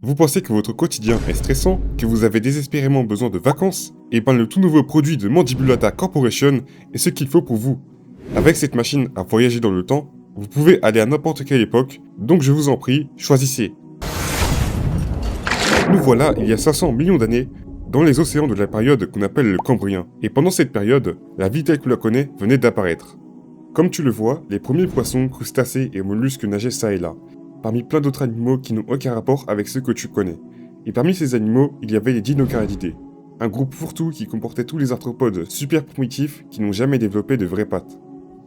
Vous pensez que votre quotidien est stressant, que vous avez désespérément besoin de vacances? Et ben le tout nouveau produit de Mandibulata Corporation est ce qu'il faut pour vous. Avec cette machine à voyager dans le temps, vous pouvez aller à n'importe quelle époque, donc je vous en prie, choisissez. Nous voilà il y a 500 millions d'années, dans les océans de la période qu'on appelle le Cambrien. Et pendant cette période, la vie telle que la connaît venait d'apparaître. Comme tu le vois, les premiers poissons, crustacés et mollusques nageaient ça et là, parmi plein d'autres animaux qui n'ont aucun rapport avec ceux que tu connais. Et parmi ces animaux, il y avait les Dinocarididés, un groupe fourre-tout qui comportait tous les arthropodes super primitifs qui n'ont jamais développé de vraies pattes.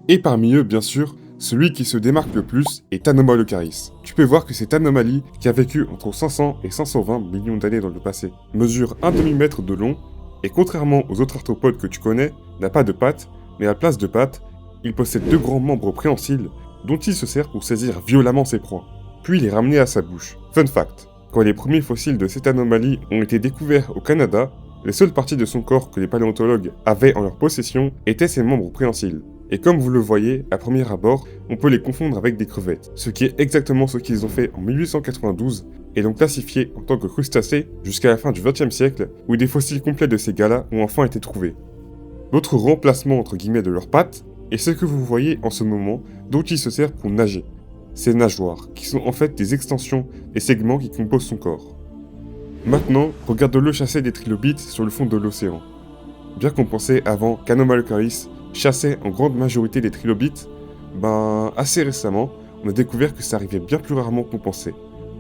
Et parmi eux, bien sûr, celui qui se démarque le plus est Anomalocaris. Tu peux voir que cette anomalie, qui a vécu entre 500 et 520 millions d'années dans le passé, mesure un demi-mètre de long, et contrairement aux autres arthropodes que tu connais, n'a pas de pattes, mais à la place de pattes, il possède deux grands membres préhensiles dont il se sert pour saisir violemment ses proies, puis les ramener à sa bouche. Fun fact, quand les premiers fossiles de cette anomalie ont été découverts au Canada, les seules parties de son corps que les paléontologues avaient en leur possession étaient ses membres préhensiles. Et comme vous le voyez, à premier abord, on peut les confondre avec des crevettes, ce qui est exactement ce qu'ils ont fait en 1892, et l'ont classifié en tant que crustacés jusqu'à la fin du XXe siècle, où des fossiles complets de ces gars-là ont enfin été trouvés. L'autre remplacement entre guillemets de leurs pattes est ce que vous voyez en ce moment, dont il se sert pour nager. Ces nageoires, qui sont en fait des extensions des segments qui composent son corps. Maintenant, regarde-le chasser des trilobites sur le fond de l'océan. Bien qu'on pensait avant qu'Anomalocaris chassait en grande majorité des trilobites, assez récemment, on a découvert que ça arrivait bien plus rarement qu'on pensait,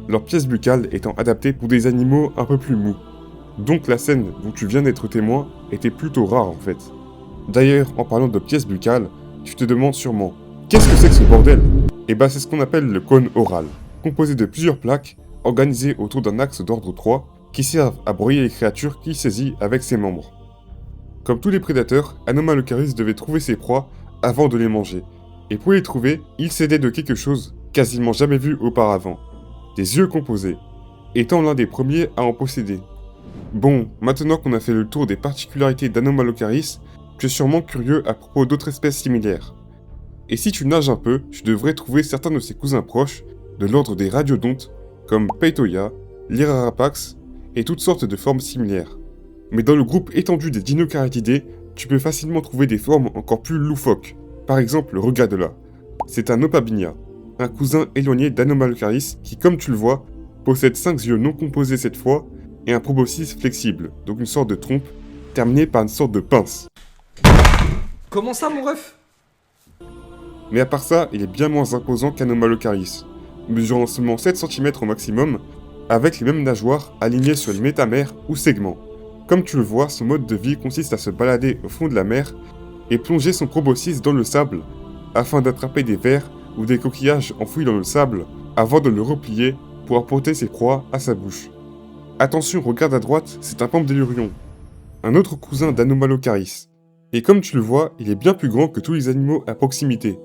leurs pièces buccales étant adaptées pour des animaux un peu plus mous. Donc la scène dont tu viens d'être témoin était plutôt rare en fait. D'ailleurs, en parlant de pièces buccales, tu te demandes sûrement, qu'est-ce que c'est que ce bordel? Et c'est ce qu'on appelle le cône oral, composé de plusieurs plaques, organisées autour d'un axe d'ordre 3, qui servent à broyer les créatures qu'il saisit avec ses membres. Comme tous les prédateurs, Anomalocaris devait trouver ses proies avant de les manger. Et pour les trouver, il s'aidait de quelque chose quasiment jamais vu auparavant. Des yeux composés, étant l'un des premiers à en posséder. Bon, maintenant qu'on a fait le tour des particularités d'Anomalocaris, tu es sûrement curieux à propos d'autres espèces similaires. Et si tu nages un peu, tu devrais trouver certains de ses cousins proches, de l'ordre des radiodontes, comme Peitoia, Lirarapax, et toutes sortes de formes similaires. Mais dans le groupe étendu des Dinocarididés, tu peux facilement trouver des formes encore plus loufoques. Par exemple le Regadela. C'est un Opabinia, un cousin éloigné d'Anomalocaris qui, comme tu le vois, possède 5 yeux non composés cette fois, et un proboscis flexible, donc une sorte de trompe, terminée par une sorte de pince. Comment ça, mon ref? Mais à part ça, il est bien moins imposant qu'Anomalocaris, mesurant seulement 7 cm au maximum, avec les mêmes nageoires alignées sur les métamères ou segments. Comme tu le vois, son mode de vie consiste à se balader au fond de la mer et plonger son proboscis dans le sable afin d'attraper des vers ou des coquillages enfouis dans le sable avant de le replier pour apporter ses proies à sa bouche. Attention, regarde à droite, c'est un Pampdelurion, un autre cousin d'Anomalocaris. Et comme tu le vois, il est bien plus grand que tous les animaux à proximité.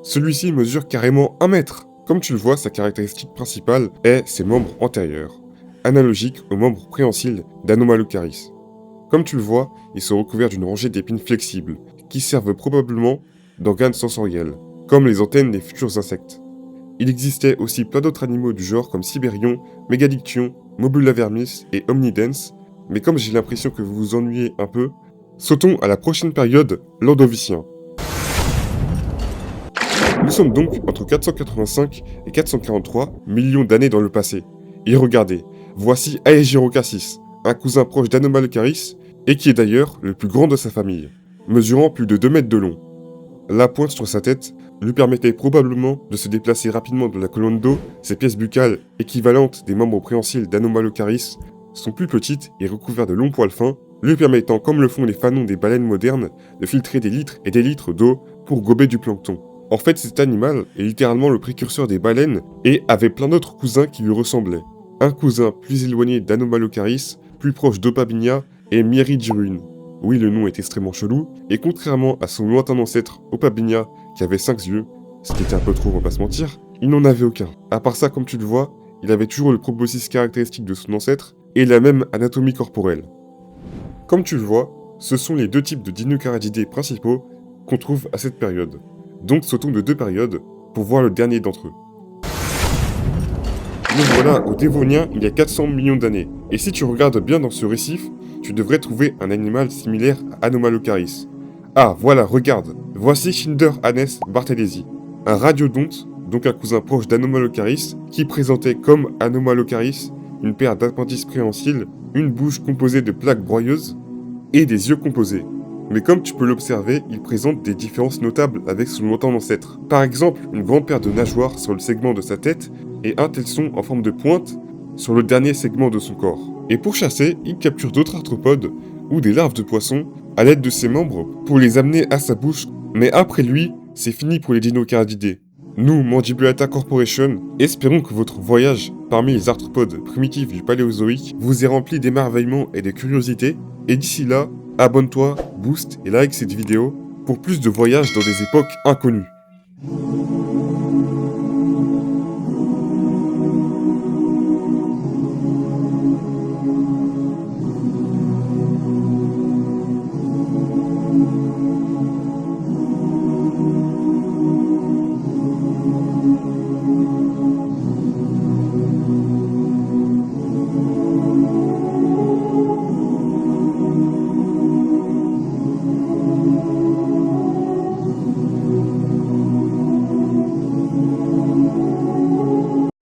Celui-ci mesure carrément 1 mètre. Comme tu le vois, sa caractéristique principale est ses membres antérieurs, analogiques aux membres préhensiles d'Anomalocaris. Comme tu le vois, ils sont recouverts d'une rangée d'épines flexibles, qui servent probablement d'organes sensoriels, comme les antennes des futurs insectes. Il existait aussi plein d'autres animaux du genre comme Sibérion, Mégadictyon, Mobulavermis et Omnidens, mais comme j'ai l'impression que vous vous ennuyez un peu, sautons à la prochaine période, l'Ordovicien. Nous sommes donc entre 485 et 443 millions d'années dans le passé. Et regardez, voici Aegirocassis, un cousin proche d'Anomalocaris, et qui est d'ailleurs le plus grand de sa famille, mesurant plus de 2 mètres de long. La pointe sur sa tête lui permettait probablement de se déplacer rapidement dans la colonne d'eau, ses pièces buccales, équivalentes des membres préhensiles d'Anomalocaris, sont plus petites et recouvertes de longs poils fins, lui permettant, comme le font les fanons des baleines modernes, de filtrer des litres et des litres d'eau pour gober du plancton. En fait, cet animal est littéralement le précurseur des baleines et avait plein d'autres cousins qui lui ressemblaient. Un cousin plus éloigné d'Anomalocaris, plus proche d'Opabinia et Mieridjiruin. Oui, le nom est extrêmement chelou, et contrairement à son lointain ancêtre Opabinia qui avait 5 yeux, ce qui était un peu trop, on va pas se mentir, il n'en avait aucun. À part ça, comme tu le vois, il avait toujours le proboscis caractéristique de son ancêtre et la même anatomie corporelle. Comme tu le vois, ce sont les deux types de Dinocarididés principaux qu'on trouve à cette période. Donc sautons de 2 périodes pour voir le dernier d'entre eux. Nous voilà au Dévonien il y a 400 millions d'années. Et si tu regardes bien dans ce récif, tu devrais trouver un animal similaire à Anomalocaris. Ah, voilà, regarde. Voici Schinderhannes barthelesi, un radiodonte, donc un cousin proche d'Anomalocaris, qui présentait comme Anomalocaris une paire d'appendices préhensile, une bouche composée de plaques broyeuses et des yeux composés. Mais comme tu peux l'observer, il présente des différences notables avec son lointain ancêtre. Par exemple, une grande paire de nageoires sur le segment de sa tête et un telson en forme de pointe sur le dernier segment de son corps. Et pour chasser, il capture d'autres arthropodes ou des larves de poissons à l'aide de ses membres pour les amener à sa bouche. Mais après lui, c'est fini pour les dinocarididés. Nous, Mandibulata Corporation, espérons que votre voyage parmi les arthropodes primitifs du Paléozoïque vous ait rempli d'émerveillement et de curiosité. Et d'ici là, abonne-toi, booste et like cette vidéo pour plus de voyages dans des époques inconnues.